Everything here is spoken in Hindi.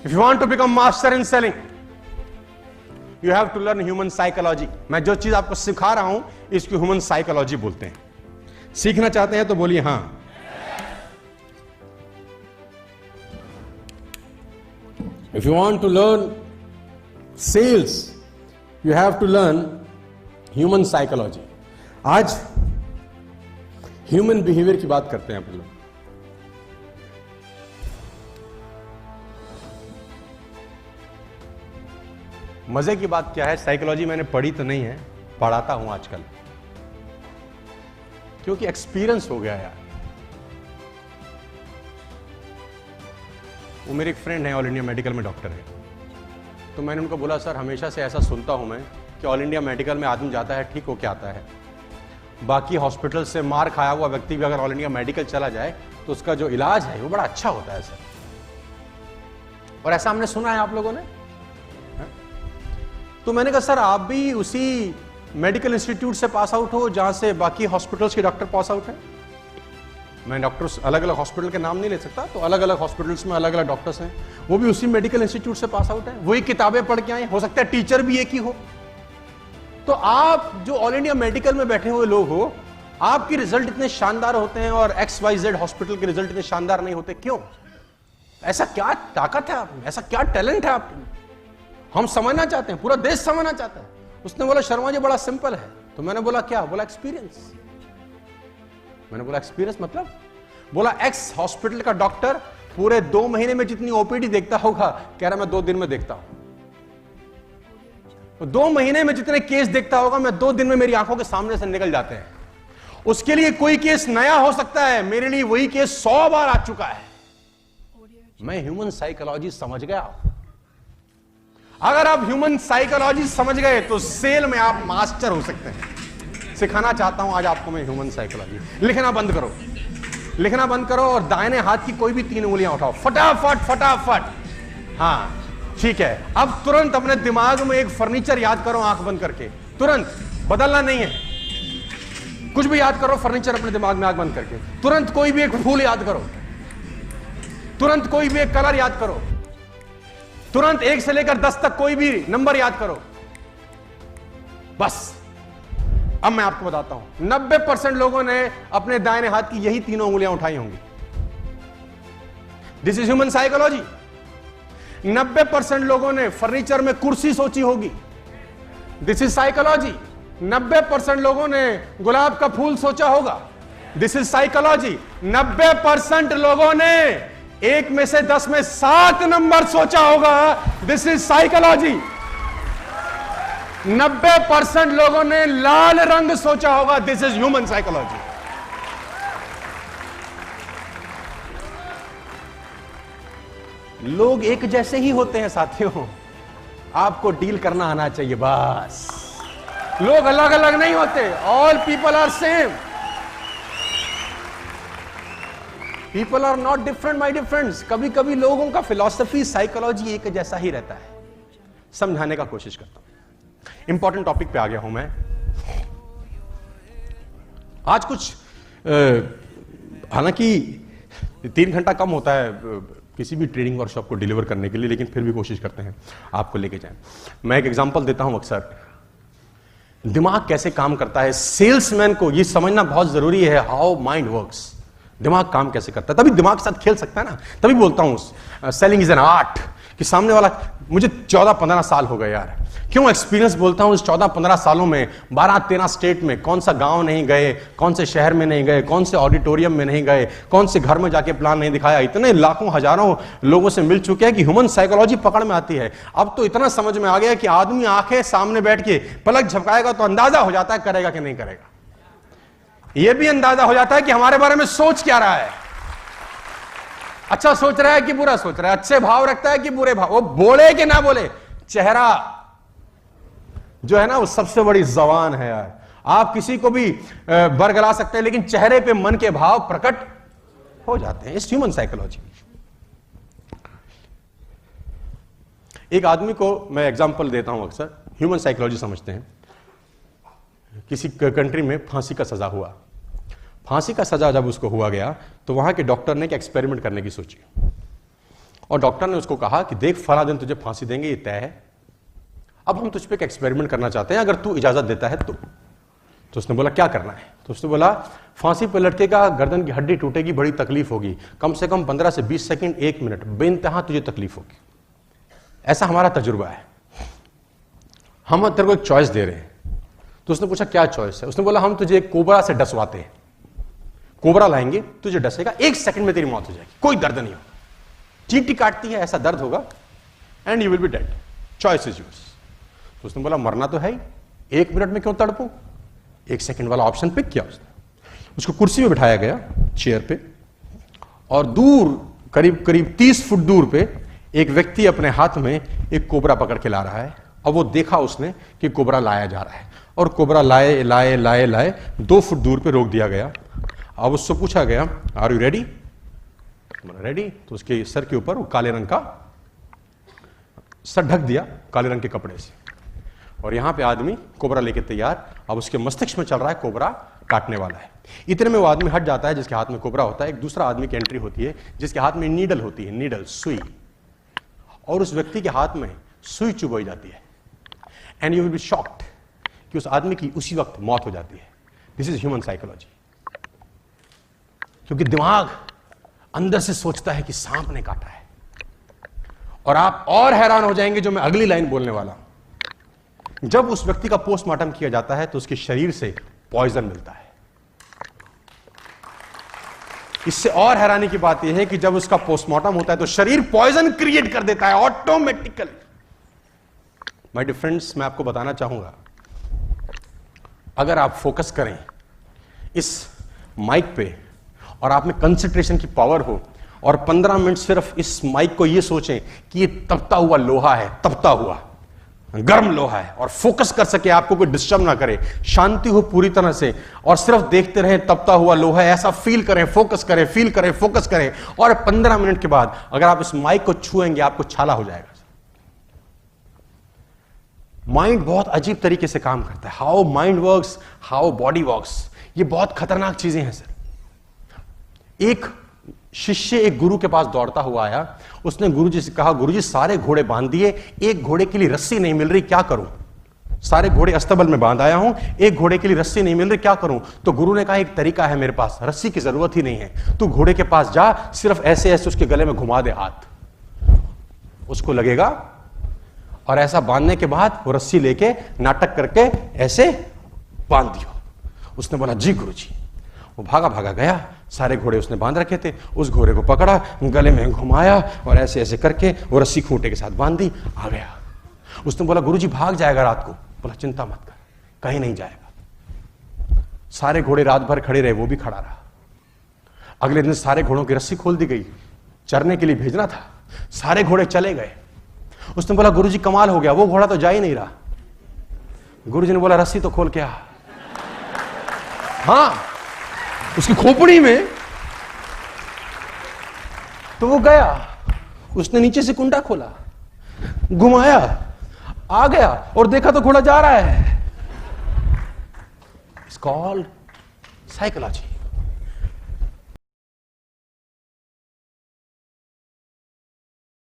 If you want to become master in selling, you have to learn human psychology. मैं जो चीज आपको सिखा रहा हूं इसको ह्यूमन साइकोलॉजी बोलते हैं। सीखना चाहते हैं तो बोलिए हां। If you want to learn sales, you have to learn human psychology. आज ह्यूमन बिहेवियर की बात करते हैं अपन लोग। मजे की बात क्या है, साइकोलॉजी मैंने पढ़ी तो नहीं है, पढ़ाता हूं आजकल, क्योंकि एक्सपीरियंस हो गया यार। वो मेरे एक फ्रेंड है, ऑल इंडिया मेडिकल में डॉक्टर है, तो मैंने उनको बोला सर हमेशा से ऐसा सुनता हूं मैं कि ऑल इंडिया मेडिकल में आदमी जाता है ठीक होके आता है, बाकी हॉस्पिटल से मार खाया हुआ व्यक्ति भी अगर ऑल इंडिया मेडिकल चला जाए तो उसका जो इलाज है वो बड़ा अच्छा होता है सर। और ऐसा हमने सुना है आप लोगों ने। तो मैंने कहा सर आप भी उसी मेडिकल इंस्टीट्यूट से पास आउट हो जहां से बाकी हॉस्पिटल्स के डॉक्टर पास आउट हैं। मैं डॉक्टर्स अलग अलग हॉस्पिटल के नाम नहीं ले सकता, तो अलग अलग हॉस्पिटल्स में अलग अलग डॉक्टर्स हैं, वो भी उसी मेडिकल इंस्टीट्यूट से पास आउट है, वही किताबें पढ़ के आए, हो सकता है टीचर भी एक ही हो। तो आप जो ऑल इंडिया मेडिकल में बैठे हुए लोग हो, आपके रिजल्ट इतने शानदार होते हैं और XYZ हॉस्पिटल के रिजल्ट इतने शानदार नहीं होते, क्यों? ऐसा क्या ताकत है आप में, ऐसा क्या टैलेंट है आप में? हम समझना चाहते हैं, पूरा देश समझना चाहता है। उसने बोला शर्मा जी बड़ा सिंपल है। तो मैंने बोला क्या? बोला एक्सपीरियंस। मैंने बोला एक्सपीरियंस मतलब? बोला एक्स हॉस्पिटल का डॉक्टर पूरे 2 महीने में जितनी ओपीडी देखता होगा, कह रहा मैं 2 दिन में देखता हूं। 2 महीने में जितने केस देखता होगा मैं 2 दिन में मेरी आंखों के सामने से निकल जाते हैं। उसके लिए कोई केस नया हो सकता है, मेरे लिए वही केस 100 बार आ चुका है। मैं ह्यूमन साइकोलॉजी समझ गया। अगर आप ह्यूमन साइकोलॉजी समझ गए तो सेल में आप मास्टर हो सकते हैं। सिखाना चाहता हूं आज आपको मैं ह्यूमन साइकोलॉजी। लिखना बंद करो, लिखना बंद करो और दाहिने हाथ की कोई भी 3 उंगलियां उठाओ, फटाफट फटाफट। हाँ ठीक है, अब तुरंत अपने दिमाग में एक फर्नीचर याद करो आंख बंद करके, तुरंत, बदलना नहीं है, कुछ भी याद करो फर्नीचर अपने दिमाग में आंख बंद करके। तुरंत कोई भी एक फूल याद करो, तुरंत कोई भी एक कलर याद करो, तुरंत 1 से लेकर 10 तक कोई भी नंबर याद करो। बस अब मैं आपको बताता हूं, 90% लोगों ने अपने दाहिने हाथ की यही 3 उंगलियां उठाई होंगी। This is human psychology. 90% लोगों ने फर्नीचर में कुर्सी सोची होगी। This is psychology. 90% लोगों ने गुलाब का फूल सोचा होगा। This is psychology. 90% लोगों ने 1 में से 10 में 7 नंबर सोचा होगा। This is psychology. 90% लोगों ने लाल रंग सोचा होगा। This is human psychology. लोग एक जैसे ही होते हैं साथियों, आपको डील करना आना चाहिए बस। लोग अलग अलग नहीं होते। All people are same. People are not different my dear friends. कभी कभी लोगों का फिलॉसफी साइकोलॉजी एक जैसा ही रहता है। समझाने का कोशिश करता हूं। इंपॉर्टेंट टॉपिक पे आ गया हूं मैं आज। कुछ हालांकि 3 घंटा कम होता है किसी भी ट्रेनिंग वर्कशॉप को डिलीवर करने के लिए, लेकिन फिर भी कोशिश करते हैं आपको लेके जाएं। मैं एक एग्जांपल देता हूं अक्सर, दिमाग कैसे काम करता है। सेल्समैन को यह समझना बहुत जरूरी है, हाउ माइंड वर्क्स। दिमाग काम कैसे करता है, तभी दिमाग के साथ खेल सकता है ना। तभी बोलता हूं सेलिंग इज एन आर्ट, कि सामने वाला, मुझे 14-15 साल हो गए यार। क्यों एक्सपीरियंस बोलता हूं, इस 14-15 सालों में 12-13 स्टेट में कौन सा गांव नहीं गए, कौन से शहर में नहीं गए, कौन से ऑडिटोरियम में नहीं गए, कौन से घर में जाके प्लान नहीं दिखाया। इतने लाखों हजारों लोगों से मिल चुके हैं कि ह्यूमन साइकोलॉजी पकड़ में आती है। अब तो इतना समझ में आ गया कि आदमी आंखें सामने बैठ के पलक झपकाएगा तो अंदाजा हो जाता है करेगा कि नहीं करेगा। यह भी अंदाजा हो जाता है कि हमारे बारे में सोच क्या रहा है। अच्छा सोच रहा है कि बुरा सोच रहा है, अच्छे भाव रखता है कि बुरे भाव, वो बोले कि ना बोले। चेहरा जो है ना वो सबसे बड़ी जबान है यार। आप किसी को भी बरगला सकते हैं, लेकिन चेहरे पे मन के भाव प्रकट हो जाते हैं। इस ह्यूमन साइकोलॉजी। एक आदमी को मैं एग्जांपल देता हूं अक्सर, ह्यूमन साइकोलॉजी समझते हैं। किसी कंट्री में फांसी का सजा हुआ। फांसी का सजा जब उसको हुआ गया तो वहां के डॉक्टर ने एक एक्सपेरिमेंट करने की सोची और डॉक्टर ने उसको कहा कि देख फला दिन तुझे फांसी देंगे, ये तय है। अब हम तुझ पे एक एक्सपेरिमेंट करना चाहते हैं, अगर तू इजाजत देता है तो उसने बोला क्या करना है? तो उसने बोला फांसी पर लटकेगा, गर्दन की हड्डी टूटेगी, बड़ी तकलीफ होगी, कम से कम 15 से 20 सेकंड, 1 मिनट, बेइंतहा तुझे तकलीफ होगी। ऐसा हमारा तजुर्बा है। हम तेरे को एक चॉइस दे रहे हैं। तो उसने पूछा क्या चॉइस है? उसने बोला हम तुझे एक कोबरा से डसवाते हैं, कोबरा लाएंगे, तुझे डसेगा, 1 सेकंड में तेरी मौत हो जाएगी, कोई दर्द नहीं होगा, चींटी काटती है ऐसा दर्द होगा, and you will be dead, choice is yours. तो उसने बोला मरना तो है ही, 1 मिनट में क्यों तड़पूं? 1 सेकंड वाला ऑप्शन पिक किया उसने। उसको कुर्सी में बिठाया गया, चेयर पे, और दूर करीब करीब 30 फुट दूर पे एक व्यक्ति अपने हाथ में एक कोबरा पकड़ के ला रहा है। अब वो देखा उसने कि कोबरा लाया जा रहा है, और कोबरा लाए लाए लाए लाए 2 फुट दूर पे रोक दिया गया। अब उससे पूछा गया आर यू रेडी? रेडी। तो उसके सर के ऊपर वो काले रंग का सर ढक दिया काले रंग के कपड़े से, और यहां पे आदमी कोबरा लेके तैयार। अब उसके मस्तिष्क में चल रहा है कोबरा काटने वाला है। इतने में वो आदमी हट जाता है जिसके हाथ में कोबरा होता है। एक दूसरा आदमी की एंट्री होती है जिसके हाथ में नीडल होती है, नीडल, सुई, और उस व्यक्ति के हाथ में सुई चुभोई जाती है। And you will be shocked कि उस आदमी की उसी वक्त मौत हो जाती है। This is human psychology. क्योंकि दिमाग अंदर से सोचता है कि सांप ने काटा है, और आप और हैरान हो जाएंगे जो मैं अगली लाइन बोलने वाला हूं। जब उस व्यक्ति का पोस्टमार्टम किया जाता है तो उसके शरीर से पॉइजन मिलता है। इससे और हैरानी की बात यह है कि जब उसका पोस्टमार्टम होता है तो शरीर पॉइजन क्रिएट कर देता है ऑटोमेटिकली। माय डियर फ्रेंड्स, मैं आपको बताना चाहूंगा, अगर आप फोकस करें इस माइक पे और आप में कंसंट्रेशन की पावर हो, और 15 मिनट सिर्फ इस माइक को यह सोचें कि ये तपता हुआ लोहा है, तपता हुआ गर्म लोहा है, और फोकस कर सके, आपको कोई डिस्टर्ब ना करे, शांति हो पूरी तरह से, और सिर्फ देखते रहें तपता हुआ लोहा है, ऐसा फील करें, फोकस करें, फील करें, फोकस करें, और 15 मिनट के बाद अगर आप इस माइक को छुएंगे आपको छाला हो जाएगा। माइंड बहुत अजीब तरीके से काम करता है। How mind works, how body works, ये बहुत खतरनाक चीजें हैं सर। एक शिष्य एक गुरु के पास दौड़ता हुआ आया। उसने गुरुजी से कहा, गुरुजी सारे घोड़े बांध दिए, एक घोड़े के लिए रस्सी नहीं मिल रही, क्या करूं? सारे घोड़े अस्तबल में बांध आया हूं, एक घोड़े के लिए रस्सी नहीं मिल रही, क्या करूं? तो गुरु ने कहा एक तरीका है मेरे पास, रस्सी की जरूरत ही नहीं है, तू घोड़े के पास जा, सिर्फ ऐसे ऐसे उसके गले में घुमा दे हाथ, उसको लगेगा, और ऐसा बांधने के बाद वो रस्सी लेके नाटक करके ऐसे बांध दियो। उसने बोला जी गुरुजी। वो भागा भागा गया, सारे घोड़े उसने बांध रखे थे, उस घोड़े को पकड़ा, गले में घुमाया, और ऐसे ऐसे करके वो रस्सी खूंटे के साथ बांध दी, आ गया। उसने बोला गुरुजी भाग जाएगा रात को। बोला चिंता मत कर, कहीं नहीं जाएगा। सारे घोड़े रात भर खड़े रहे, वो भी खड़ा रहा। अगले दिन सारे घोड़ों की रस्सी खोल दी गई, चरने के लिए भेजना था, सारे घोड़े चले गए। उसने बोला गुरुजी कमाल हो गया, वो घोड़ा तो जा ही नहीं रहा। गुरुजी ने बोला रस्सी तो खोल के आ। हाँ, उसकी खोपड़ी में, तो वो गया, उसने नीचे से कुंडा खोला, घुमाया, आ गया, और देखा तो घोड़ा जा रहा है। It's called psychology.